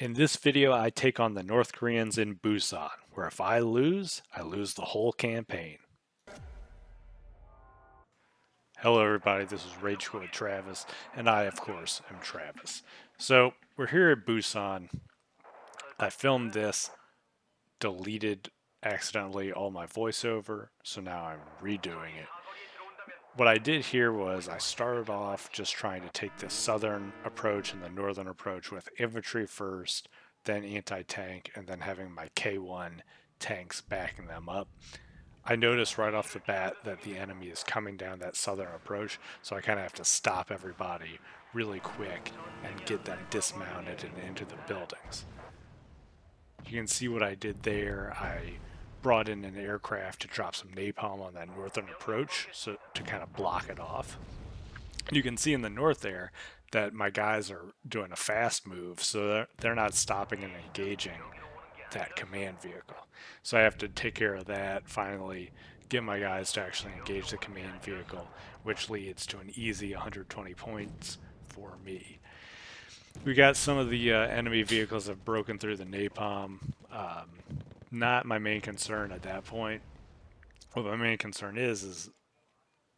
In this video, I take on the North Koreans in Busan, where if I lose the whole campaign. Hello everybody, this is Rage Quit Travis, and I, of course, am Travis. So, we're here at Busan. I filmed this, deleted accidentally all my voiceover, so now I'm redoing it. What I did here was I started off just trying to take the southern approach and the northern approach with infantry first, then anti-tank, and then having my K1 tanks backing them up. I noticed right off the bat that the enemy is coming down that southern approach, so I kind of have to stop everybody really quick and get them dismounted and into the buildings. You can see what I did there. I brought in an aircraft to drop some napalm on that northern approach so to kind of block it off. You can see in the north there that my guys are doing a fast move, so they're not stopping and engaging that command vehicle. So I have to take care of that, finally get my guys to actually engage the command vehicle, which leads to an easy 120 points for me. We got some of the enemy vehicles have broken through the napalm. Not my main concern at that point. What my main concern is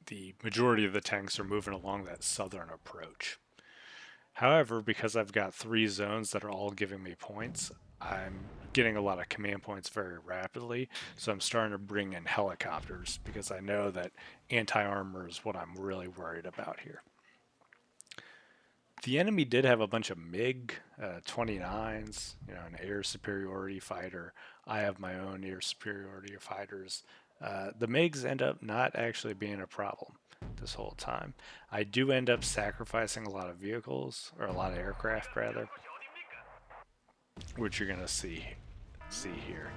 the majority of the tanks are moving along that southern approach. However, because I've got 3 zones that are all giving me points, I'm getting a lot of command points very rapidly, so I'm starting to bring in helicopters because I know that anti-armor is what I'm really worried about here. The enemy did have a bunch of MiG 29s, an air superiority fighter. I have my own air superiority fighters. The MiGs end up not actually being a problem this whole time. I do end up sacrificing a lot of vehicles, or a lot of aircraft rather, which you're going to see here.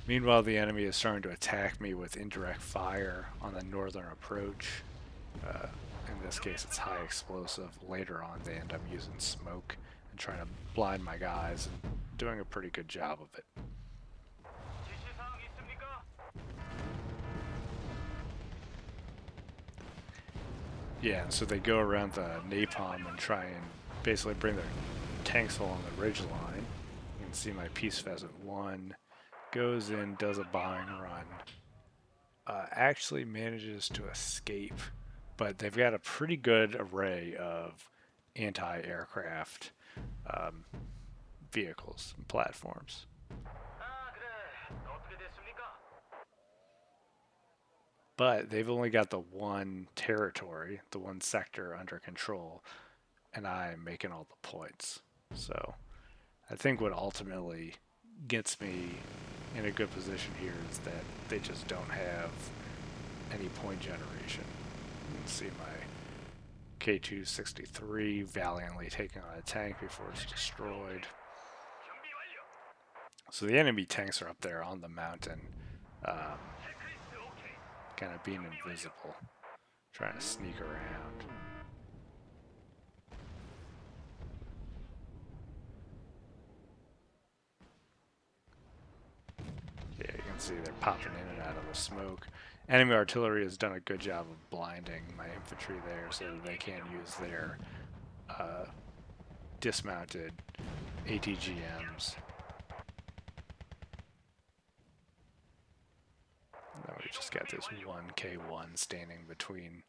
Meanwhile, the enemy is starting to attack me with indirect fire on the northern approach. In this case, it's high explosive. Later on, they end up using smoke and trying to blind my guys and doing a pretty good job of it. Yeah, and so they go around the napalm and try and basically bring their tanks along the ridge line. You can see my Peace Pheasant 1 goes in, does a bombing run, actually manages to escape, but they've got a pretty good array of anti-aircraft vehicles and platforms. But they've only got the one territory, the one sector under control, and I'm making all the points. So I think what ultimately gets me in a good position here is that they just don't have any point generation. You can see my K263 valiantly taking on a tank before it's destroyed. So the enemy tanks are up there on the mountain, kind of being invisible, trying to sneak around. Yeah, you can see they're popping in and out of the smoke. Enemy artillery has done a good job of blinding my infantry there so that they can't use their dismounted ATGMs. Now we just got this one K1 standing between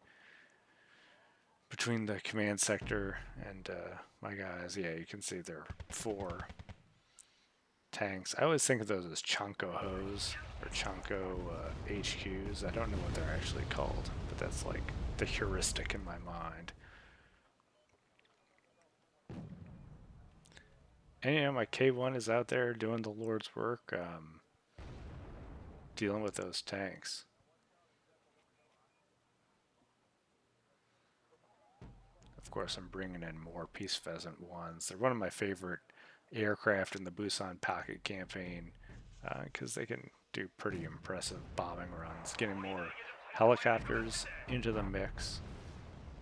the command sector and my guys. Yeah, you can see there are 4 tanks. I always think of those as Chunko Hos or Chunko HQs. I don't know what they're actually called, but that's like the heuristic in my mind. And my K1 is out there doing the Lord's work, dealing with those tanks. Of course, I'm bringing in more Peace Pheasant 1s. They're one of my favorite aircraft in the Busan Pocket campaign because they can do pretty impressive bombing runs. Getting more helicopters into the mix.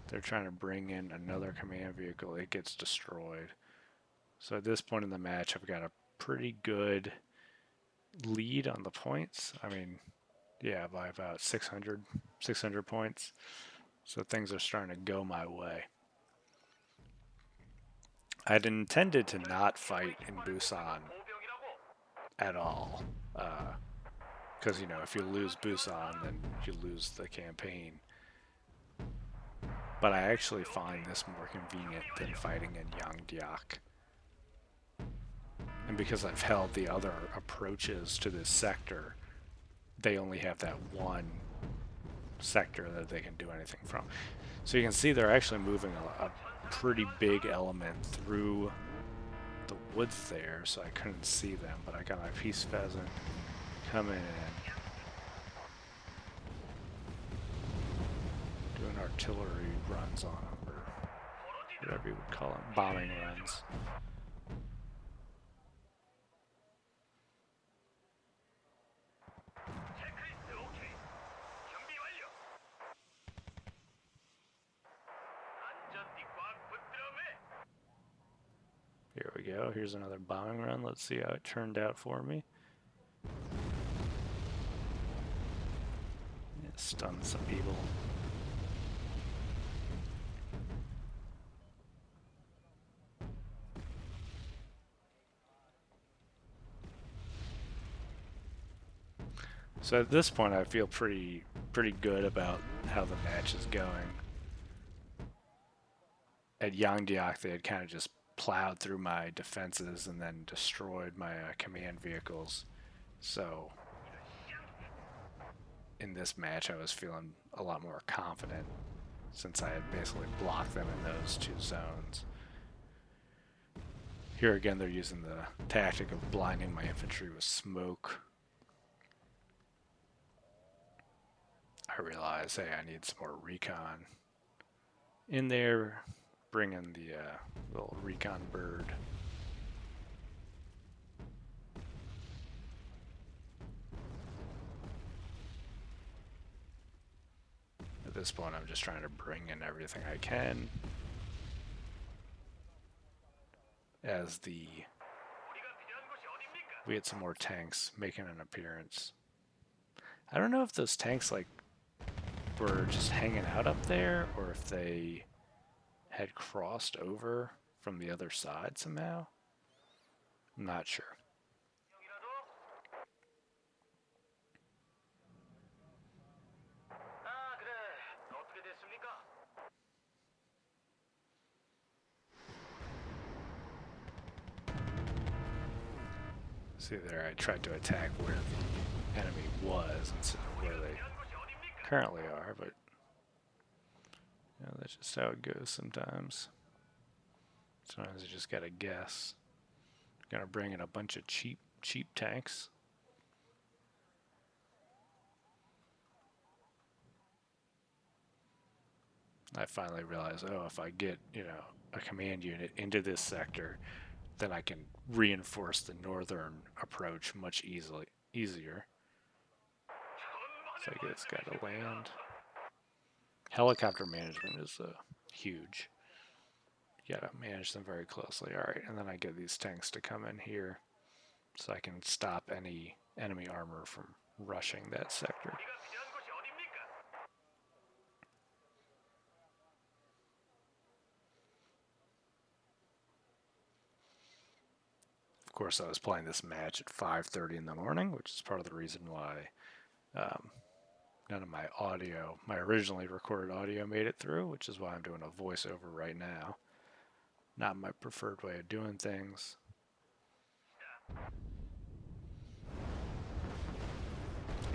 They're trying to bring in another command vehicle. It gets destroyed. So at this point in the match, I've got a pretty good lead on the points. I mean, yeah, by about 600 points. So things are starting to go my way. I'd intended to not fight in Busan at all. Because, you know, if you lose Busan, then you lose the campaign. But I actually find this more convenient than fighting in Yeongdeok. And because I've held the other approaches to this sector, they only have that one sector that they can do anything from. So you can see they're actually moving a pretty big element through the woods there, so I couldn't see them, but I got my peace pheasant coming in, doing artillery runs on them, or whatever you would call them, bombing runs. Here we go. Here's another bombing run. Let's see how it turned out for me. Yeah, stunned some people. So at this point, I feel pretty good about how the match is going. At Yeongdeok, they had kind of just plowed through my defenses and then destroyed my command vehicles. So in this match, I was feeling a lot more confident since I had basically blocked them in those two zones. Here again, they're using the tactic of blinding my infantry with smoke. I realize, hey, I need some more recon in there. Bring in the little recon bird. At this point, I'm just trying to bring in everything I can as we get some more tanks making an appearance. I don't know if those tanks like were just hanging out up there or if they had crossed over from the other side somehow. I'm not sure. See there, I tried to attack where the enemy was instead of where they currently are, but you know, that's just how it goes sometimes. Sometimes you just gotta guess. Gonna bring in a bunch of cheap tanks. I finally realized, oh, if I get, you know, a command unit into this sector, then I can reinforce the northern approach much easier. So I guess gotta land. Helicopter management is huge. You gotta manage them very closely. Alright, and then I get these tanks to come in here so I can stop any enemy armor from rushing that sector. Of course, I was playing this match at 5:30 in the morning, which is part of the reason why none of my audio, my originally recorded audio, made it through, which is why I'm doing a voiceover right now. Not my preferred way of doing things.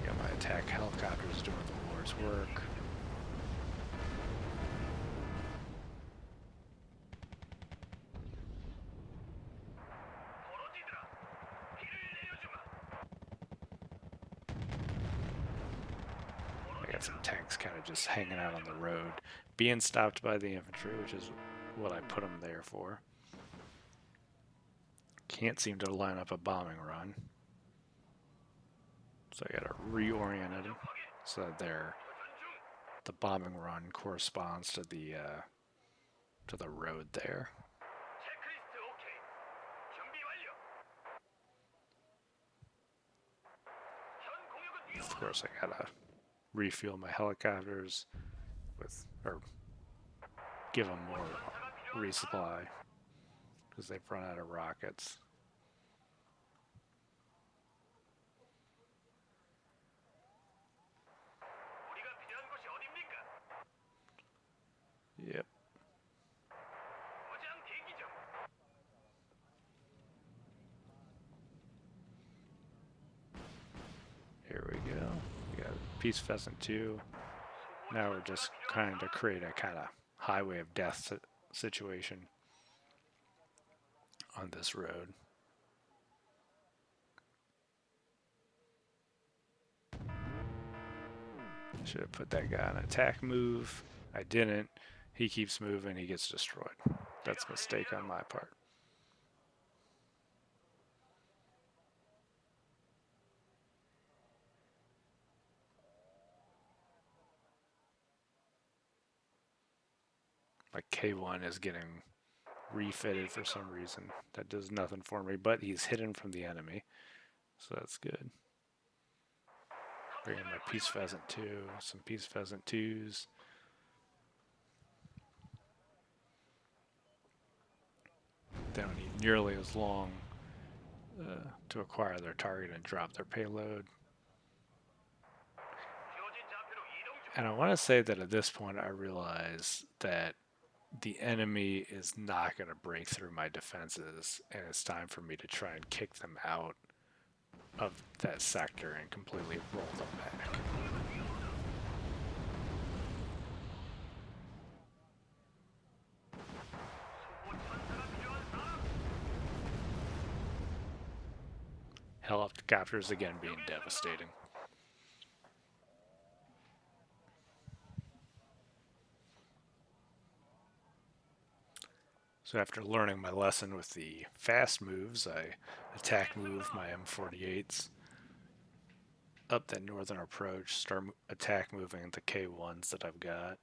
Got my attack helicopters doing the Lord's work. I got some tanks kind of just hanging out on the road, being stopped by the infantry, which is what I put them there for. Can't seem to line up a bombing run. So I gotta reorient them so that the bombing run corresponds to the road there. Of course, I gotta refuel my helicopters with, or give them more resupply. because they've run out of rockets. Yep. Here we go. We got Peace Pheasant 2. Now we're just trying to create a kind of highway of death situation on this road. Should have put that guy on attack move. I didn't. He keeps moving, he gets destroyed. That's a mistake on my part. My K1 is getting refitted for some reason. That does nothing for me, but he's hidden from the enemy, so that's good. Bring in my Peace Pheasant 2, some Peace Pheasant 2s. They don't need nearly as long to acquire their target and drop their payload. And I want to say that at this point I realize that the enemy is not going to break through my defenses, and it's time for me to try and kick them out of that sector and completely roll them back. Helicopters again being devastating. So after learning my lesson with the fast moves, I attack move my M48s up that northern approach, start attack moving the K1s that I've got.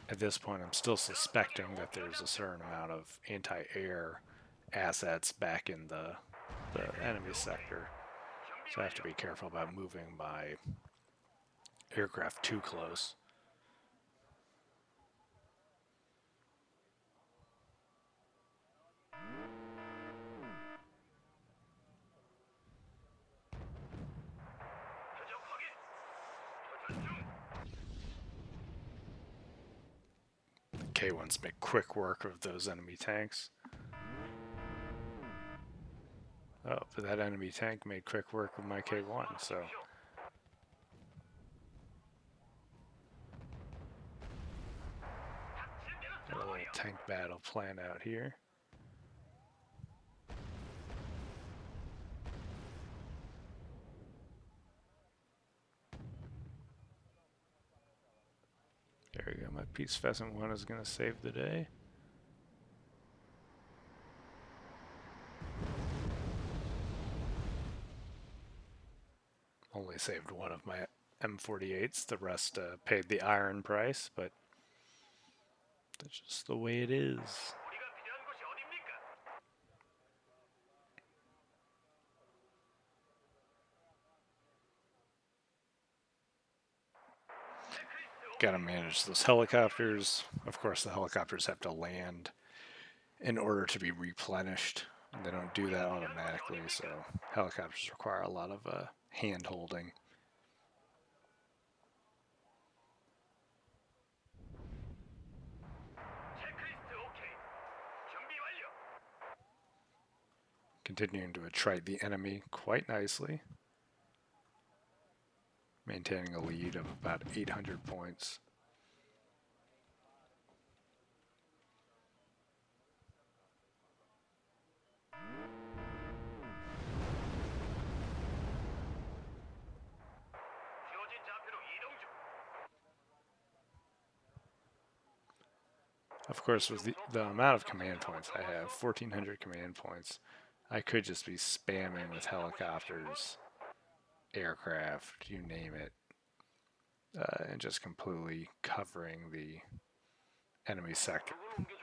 At this point, I'm still suspecting that there's a certain amount of anti-air assets back in the enemy sector. So I have to be careful about moving my aircraft too close. The K1s make quick work of those enemy tanks. Oh, but that enemy tank made quick work of my K1, so... Got a little tank battle planned out here. There we go, my Peace Pheasant 1 is going to save the day. Only saved one of my M48s, the rest paid the iron price, but that's just the way it is. Gotta manage those helicopters. Of course, the helicopters have to land in order to be replenished. They don't do that automatically, so helicopters require a lot of hand holding. Continuing to attrite the enemy quite nicely, maintaining a lead of about 800 points. Of course, with the amount of command points I have, 1,400 command points, I could just be spamming with helicopters, aircraft, you name it, and just completely covering the enemy sector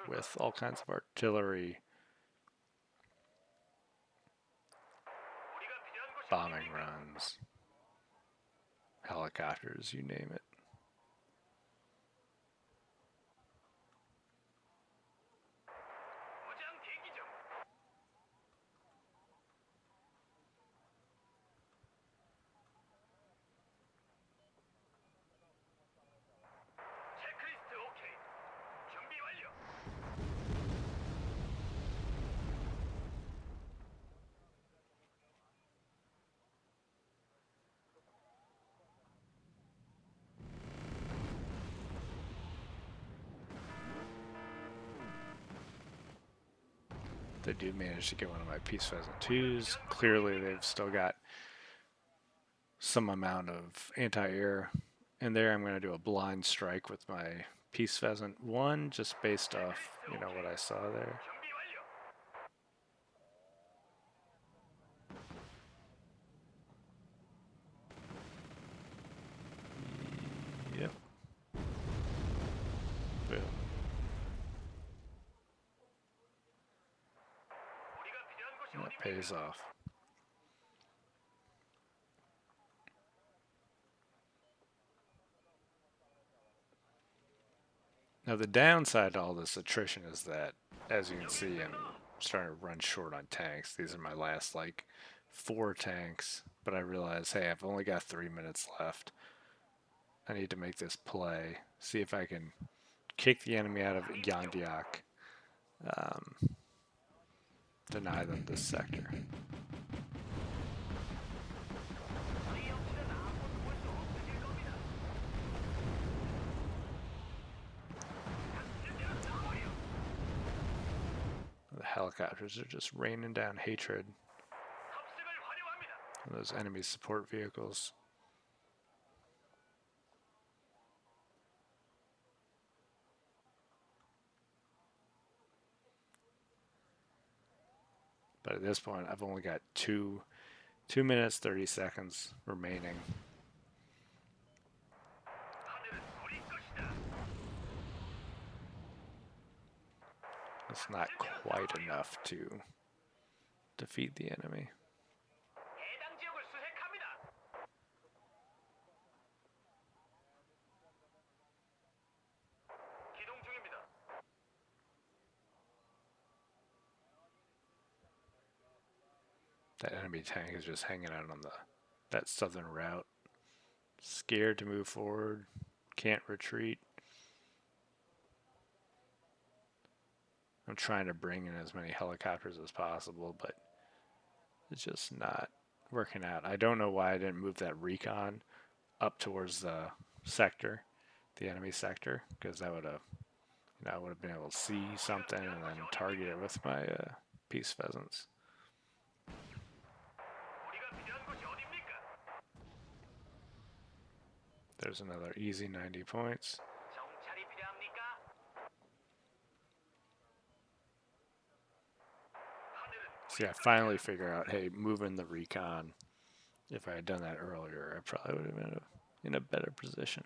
with all kinds of artillery, bombing runs, helicopters, you name it. They do manage to get one of my Peace Pheasant 2s. Clearly, they've still got some amount of anti-air in there. I'm going to do a blind strike with my Peace Pheasant 1 just based off, what I saw there. Yep. Boom. That pays off. Now the downside to all this attrition is that, as you can see, I'm starting to run short on tanks. These are my last, 4 tanks, but I realize, hey, I've only got 3 minutes left. I need to make this play, see if I can kick the enemy out of Yeongdeok, deny them this sector. The helicopters are just raining down hatred on those enemy support vehicles. But at this point, I've only got 2 minutes 30 seconds remaining. It's not quite enough to defeat the enemy. That enemy tank is just hanging out on that southern route. Scared to move forward. Can't retreat. I'm trying to bring in as many helicopters as possible, but it's just not working out. I don't know why I didn't move that recon up towards the sector, the enemy sector, because that would have, I would have been able to see something and then target it with my Peace Pheasants. There's another easy 90 points. See, I finally figure out, hey, moving the recon, if I had done that earlier, I probably would have been in a better position.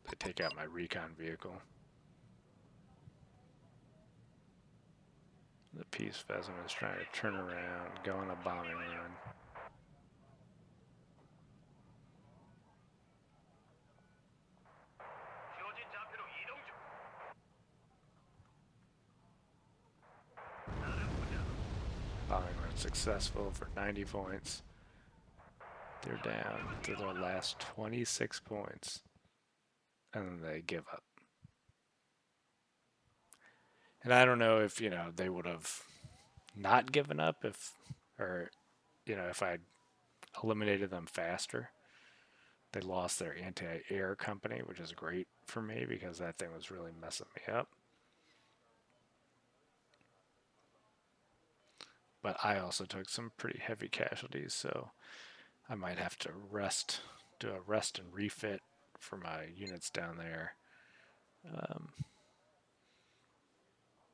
They take out my recon vehicle. The Peace Pheasant is trying to turn around, go on a bombing run. Bombing run successful for 90 points. They're down to their last 26 points. And then they give up. And I don't know if, they would have not given up if I eliminated them faster. They lost their anti-air company, which is great for me because that thing was really messing me up. But I also took some pretty heavy casualties, so I might have to do a rest and refit for my units down there.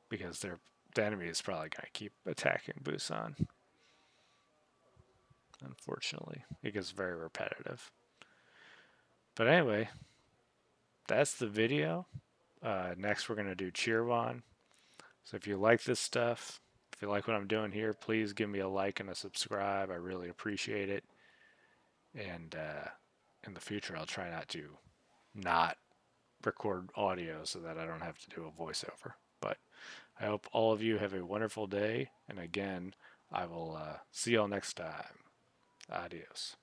Because the enemy is probably going to keep attacking Busan. Unfortunately, it gets very repetitive. But anyway, that's the video. Next, we're going to do Cheerwon. So if you like this stuff, if you like what I'm doing here, please give me a like and a subscribe. I really appreciate it. And in the future, I'll try not record audio so that I don't have to do a voiceover. But I hope all of you have a wonderful day. And again, I will see y'all next time. Adios.